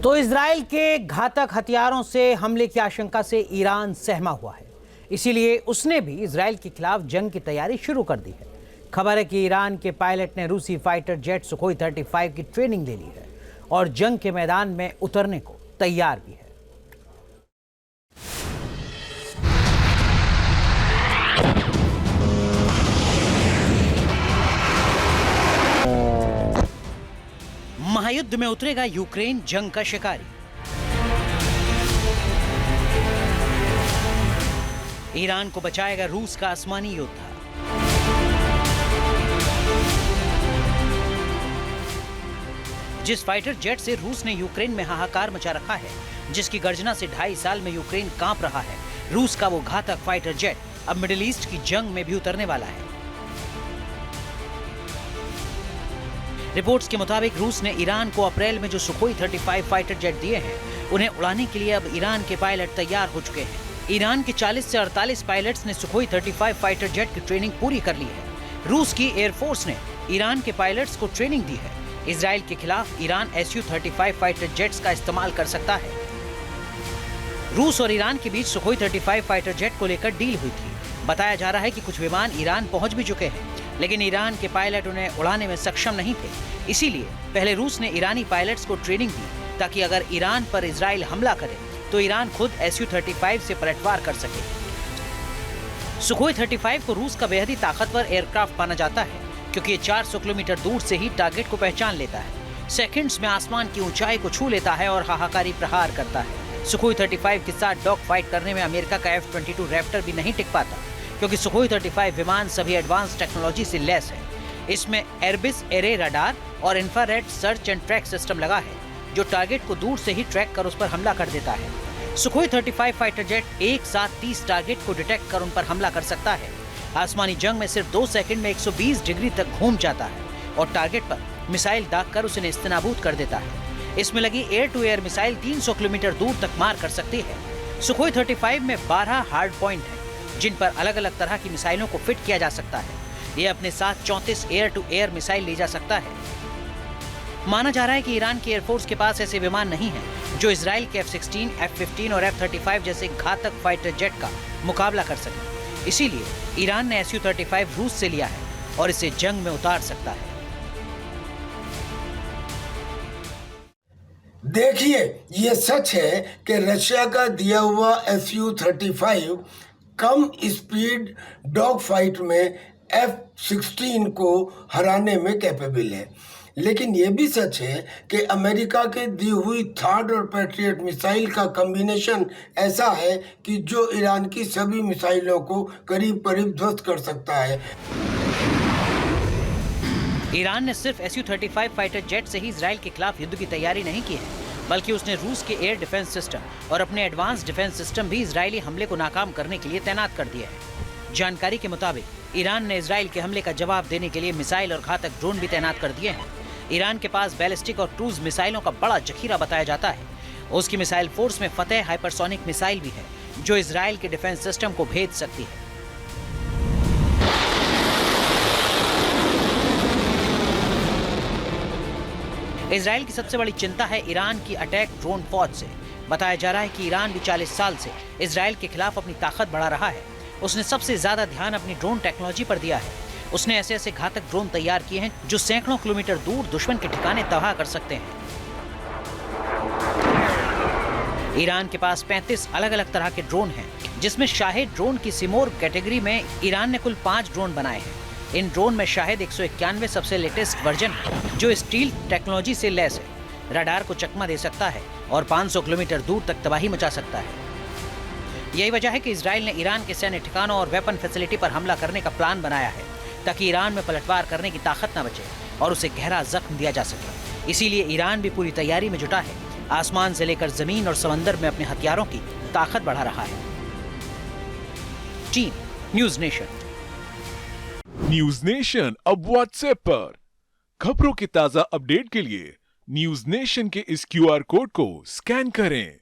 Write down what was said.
तो इजराइल के घातक हथियारों से हमले की आशंका से ईरान सहमा हुआ है। इसीलिए उसने भी इजराइल के खिलाफ जंग की तैयारी शुरू कर दी है। खबर है कि ईरान के पायलट ने रूसी फाइटर जेट सुखोई 35 की ट्रेनिंग ले ली है और जंग के मैदान में उतरने को तैयार भी है। महायुद्ध में उतरेगा यूक्रेन जंग का शिकारी। ईरान को बचाएगा रूस का आसमानी योद्धा। जिस फाइटर जेट से रूस ने यूक्रेन में हाहाकार मचा रखा है, जिसकी गर्जना से 2.5 साल में यूक्रेन कांप रहा है, रूस का वो घातक फाइटर जेट अब मिडिल ईस्ट की जंग में भी उतरने वाला है। रिपोर्ट्स के मुताबिक रूस ने ईरान को अप्रैल में जो सुखोई 35 फाइटर जेट दिए हैं, उन्हें उड़ाने के लिए अब ईरान के पायलट तैयार हो चुके हैं। ईरान के 40 से 48 पायलट्स ने सुखोई 35 फाइटर जेट की ट्रेनिंग पूरी कर ली है। रूस की एयरफोर्स ने ईरान के पायलट्स को ट्रेनिंग दी है। इजराइल के खिलाफ ईरान Su-35 फाइटर जेट्स का इस्तेमाल कर सकता है। रूस और ईरान के बीच सुखोई 35 फाइटर जेट को लेकर डील हुई थी। बताया जा रहा है कि कुछ विमान ईरान पहुंच भी चुके हैं, लेकिन ईरान के पायलट उन्हें उड़ाने में सक्षम नहीं थे। इसीलिए पहले रूस ने ईरानी पायलट्स को ट्रेनिंग दी, ताकि अगर ईरान पर इजराइल हमला करे तो ईरान खुद Su-35 से पलटवार कर सके। सुखोई 35 को रूस का बेहद ही ताकतवर एयरक्राफ्ट माना जाता है, क्योंकि ये 400 किलोमीटर दूर से ही टारगेट को पहचान लेता है, सेकंड्स में आसमान की ऊंचाई को छू लेता है और हाहाकारी प्रहार करता है। सुखोई 35 के साथ डॉग फाइट करने में अमेरिका का F-22 रैप्टर भी नहीं टिक पाता, क्योंकि सुखोई 35 विमान सभी एडवांस टेक्नोलॉजी से लैस है। इसमें एयरबिस एरे रडार और infrared search and track system लगा है, जो टारगेट को दूर से ही ट्रैक कर उस पर हमला कर देता है। सुखोई 35 फाइटर जेट एक साथ 30 टारगेट को डिटेक्ट कर उन पर हमला कर सकता है। आसमानी जंग में सिर्फ 2 सेकंड में 120 डिग्री तक घूम जाता है और टारगेट पर मिसाइल दागकर उसे नेस्तनाबूद कर देता है। इसमें लगी air to air missile 300 kilometre दूर तक मार कर सकती है। सुखोई 35 में 12 हार्ड पॉइंट हैं, जिन पर अलग अलग तरह की मिसाइलों को फिट किया जा सकता है। ये अपने साथ 34 एयर टू एयर मिसाइल ले जा सकता है। माना जा रहा है कि ईरान की एयरफोर्स के पास ऐसे विमान नहीं हैं जो इजराइल के F-16, F-15 और F-35 जैसे घातक फाइटर जेट का मुकाबला कर सके। इसीलिए ईरान ने Su-35 रूस से लिया है और इसे जंग में उतार सकता है। देखिए, ये सच है कि रशिया का दिया हुआ Su-35 कम स्पीड डॉग फाइट में F-16 को हराने में कैपेबल है, लेकिन ये भी सच है कि अमेरिका के दी हुई थर्ड और पैट्रियट मिसाइल का कॉम्बिनेशन ऐसा है कि जो ईरान की सभी मिसाइलों को करीब करीब ध्वस्त कर सकता है। ईरान ने सिर्फ Su-35 फाइटर जेट से ही इजराइल के खिलाफ युद्ध की तैयारी नहीं की है, बल्कि उसने रूस के एयर डिफेंस सिस्टम और अपने एडवांस डिफेंस सिस्टम भी इजरायली हमले को नाकाम करने के लिए तैनात कर दिया है। जानकारी के मुताबिक ईरान ने इजराइल के हमले का जवाब देने के लिए मिसाइल और घातक ड्रोन भी तैनात कर दिए हैं। ईरान के पास बैलिस्टिक और क्रूज मिसाइलों का बड़ा जखीरा बताया जाता है। उसकी मिसाइल फोर्स में फतेह हाइपरसोनिक मिसाइल भी है, जो इजराइल के डिफेंस सिस्टम को भेद सकती है। इजराइल की सबसे बड़ी चिंता है ईरान की अटैक ड्रोन फौज से। बताया जा रहा है कि ईरान भी 40 साल से इजराइल के खिलाफ अपनी ताकत बढ़ा रहा है। उसने सबसे ज्यादा ध्यान अपनी ड्रोन टेक्नोलॉजी पर दिया है। उसने ऐसे ऐसे घातक ड्रोन तैयार किए हैं जो सैकड़ों किलोमीटर दूर दुश्मन के ठिकाने तबाह कर सकते हैं। ईरान के पास 35 अलग अलग तरह के ड्रोन हैं, जिसमें शाहिद ड्रोन की सिमोर कैटेगरी में ईरान ने कुल 5 ड्रोन बनाए हैं। इन ड्रोन में शाहिद 191 सबसे लेटेस्ट वर्जन है, जो स्टील टेक्नोलॉजी से लैस है, रडार को चकमा दे सकता है और 500 किलोमीटर दूर तक तबाही मचा सकता है। यही वजह है कि इजराइल ने ईरान के सैन्य ठिकानों और वेपन फैसिलिटी पर हमला करने का प्लान बनाया है, ताकि ईरान में पलटवार करने की ताकत न बचे और उसे गहरा जख्म दिया जा सके। इसीलिए ईरान भी पूरी तैयारी में जुटा है। आसमान से लेकर जमीन और समंदर में अपने हथियारों की ताकत बढ़ा रहा है। Team news nation. News nation अब व्हाट्सएप पर खबरों की ताजा अपडेट के लिए न्यूज नेशन के इस QR कोड को स्कैन करें।